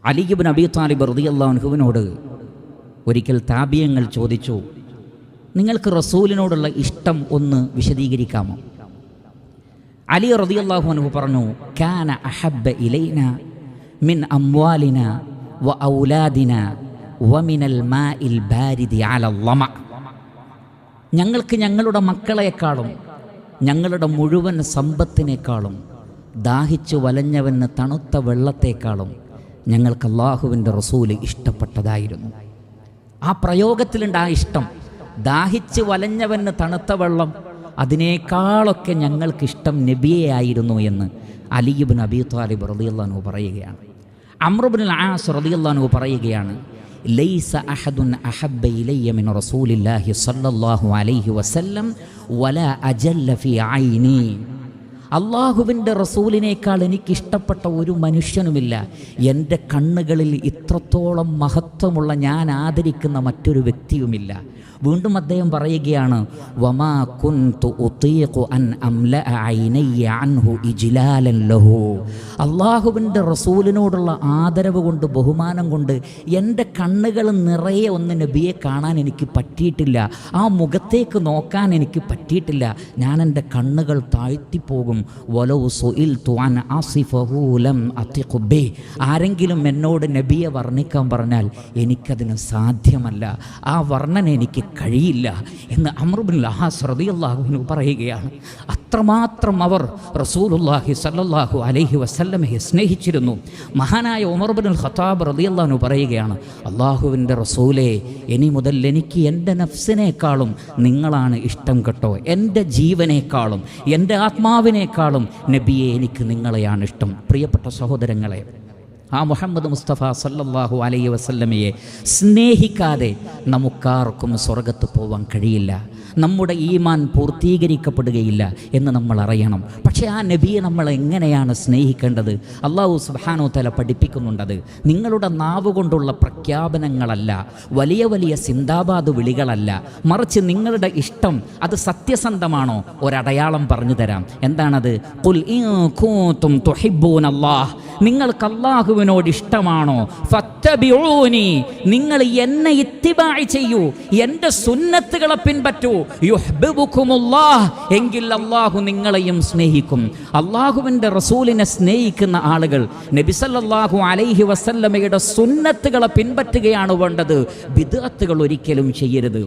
അലി ഇബ്നു അബീ ത്വാലിബ് റളിയല്ലാഹു അൻഹുവിനോട് ഒരിക്കൽ താബിയങ്ങൾ ചോദിച്ചു, നിങ്ങൾക്ക് റസൂലിനോടുള്ള ഇഷ്ടം ഒന്ന് വിശദീകരിക്കാമോ? അലി റളിയല്ലാഹു അൻഹു പറഞ്ഞു, കാന അഹബ്ബ ഇലൈന മിൻ അംവാലിന വ ഔലാദിന വ മിനൽ മാഇൽ ബാരിദി അലൽ ലമ. ഞങ്ങൾക്ക് ഞങ്ങളുടെ മക്കളെക്കാളും ഞങ്ങളുടെ മുഴുവൻ സമ്പത്തിനേക്കാളും ദാഹിച്ചു വലഞ്ഞവന് തണുത്ത വെള്ളത്തെക്കാളും ഞങ്ങൾക്ക് അല്ലാഹുവിൻ്റെ റസൂല് ഇഷ്ടപ്പെട്ടതായിരുന്നു. ആ പ്രയോഗത്തിലുണ്ട് ആ ഇഷ്ടം. ദാഹിച്ച് വലഞ്ഞവന് തണുത്ത വെള്ളം, അതിനേക്കാളൊക്കെ ഞങ്ങൾക്കിഷ്ടം നബിയെ ആയിരുന്നു എന്ന് അലി ഇബ്നു അബീ ത്വാലിബ് റളിയല്ലാഹു അൻഹു പറയുകയാണ്. അംർ ഇബ്നുൽ ആസ് റളിയല്ലാഹു അൻഹു പറയുകയാണ്, ലൈസ അഹദുൻ അഹബ്ബ ഇലയ്യ മിൻ റസൂലില്ലാഹി സ്വല്ലല്ലാഹു അലൈഹി വസല്ലം വലാ അജല്ല ഫീ ഐനി. അള്ളാഹുവിൻ്റെ റസൂലിനേക്കാൾ എനിക്കിഷ്ടപ്പെട്ട ഒരു മനുഷ്യനുമില്ല. എൻ്റെ കണ്ണുകളിൽ ഇത്രത്തോളം മഹത്വമുള്ള, ഞാൻ ആദരിക്കുന്ന മറ്റൊരു വ്യക്തിയുമില്ല. വീണ്ടും അദ്ദേഹം പറയുകയാണ്, വമാ കുൻതു ഉതീഖു അൻ അംലഅ ഐനയ്യ അൻഹു ഇജ്ലാലൻ ലഹു. അള്ളാഹുവിൻ്റെ റസൂലിനോടുള്ള ആദരവ് കൊണ്ട്, ബഹുമാനം കൊണ്ട് എൻ്റെ കണ്ണുകൾ നിറയെ ഒന്ന് നബിയെ കാണാൻ എനിക്ക് പറ്റിയിട്ടില്ല. ആ മുഖത്തേക്ക് നോക്കാൻ എനിക്ക് പറ്റിയിട്ടില്ല. ഞാൻ എൻ്റെ കണ്ണുകൾ താഴ്ത്തിപ്പോകും. വലൗ സുഇൽതു അൻ അസിഫഹു ലം അതിഖു ബി. ആരെങ്കിലും എന്നോട് നബിയെ വർണ്ണിക്കാൻ പറഞ്ഞാൽ എനിക്കതിന് സാധ്യമല്ല, ആ വർണ്ണന എനിക്ക് കഴിയില്ല എന്ന് അംർ ഇബ്നുൽ ആസ് റളിയല്ലാഹു അൻഹു പറയുകയാണ്. അത്രമാത്രം അവർ റസൂലുള്ളാഹി സ്വല്ലല്ലാഹു അലൈഹി വസല്ലമയെ സ്നേഹിച്ചിരുന്നു. മഹാനായ ഉമർ ഇബ്നുൽ ഖത്താബ് റളിയല്ലാഹു അൻഹു പറയുകയാണ്, അള്ളാഹുവിൻ്റെ റസൂലേ, ഇനി മുതൽ എനിക്ക് എൻ്റെ നഫ്സിനേക്കാളും നിങ്ങളാണ് ഇഷ്ടം കേട്ടോ. എൻ്റെ ജീവനേക്കാളും എൻ്റെ ആത്മാവിനേക്കാളും നബിയെ എനിക്ക് നിങ്ങളെയാണ് ഇഷ്ടം. പ്രിയപ്പെട്ട സഹോദരങ്ങളെ, ആ മുഹമ്മദ് മുസ്തഫ സല്ലല്ലാഹു അലൈഹി വസല്ലമയെ സ്നേഹിക്കാതെ നമുക്കാർക്കും സ്വർഗത്ത് പോവാൻ കഴിയില്ല. നമ്മുടെ ഈമാൻ പൂർത്തീകരിക്കപ്പെടുകയില്ല എന്ന് നമ്മൾ അറിയണം. പക്ഷേ ആ നബിയെ നമ്മൾ എങ്ങനെയാണ് സ്നേഹിക്കേണ്ടത്? അല്ലാഹു സുബ്ഹാനഹു വ തആല പഠിപ്പിക്കുന്നുണ്ടത്. നിങ്ങളുടെ നാവ് കൊണ്ടുള്ള പ്രഖ്യാപനങ്ങളല്ല, വലിയ വലിയ സിന്ദാബാദ് വിളികളല്ല, മറിച്ച് നിങ്ങളുടെ ഇഷ്ടം അത് സത്യസന്ധമാണോ? ഒരടയാളം പറഞ്ഞു തരാം. എന്താണത്? ഖുൽ ഇൻ കുൻതും തുഹിബ്ബൂനല്ലാഹ്. നിങ്ങൾക്ക് അല്ലാഹുവിനോട് ഇഷ്ടമാണോ? ഫത്തബിഊനി. നിങ്ങൾ എന്നെ ഇത്തിബാഇ ചെയ്യൂ, എൻ്റെ സുന്നത്തുകളെ പിൻപറ്റൂ. യുഹ്ബിബുകുമുല്ലാഹ്. എങ്കിൽ അല്ലാഹു നിങ്ങളെയും സ്നേഹിക്കും. അല്ലാഹുവിൻ്റെ റസൂലിനെ സ്നേഹിക്കുന്ന ആളുകൾ നബി സല്ലല്ലാഹു അലൈഹി വസല്ലമയുടെ സുന്നത്തുകളെ പിൻപറ്റുകയാണ് വേണ്ടത്. ബിദ്അത്തുകൾ ഒരിക്കലും ചെയ്യരുത്.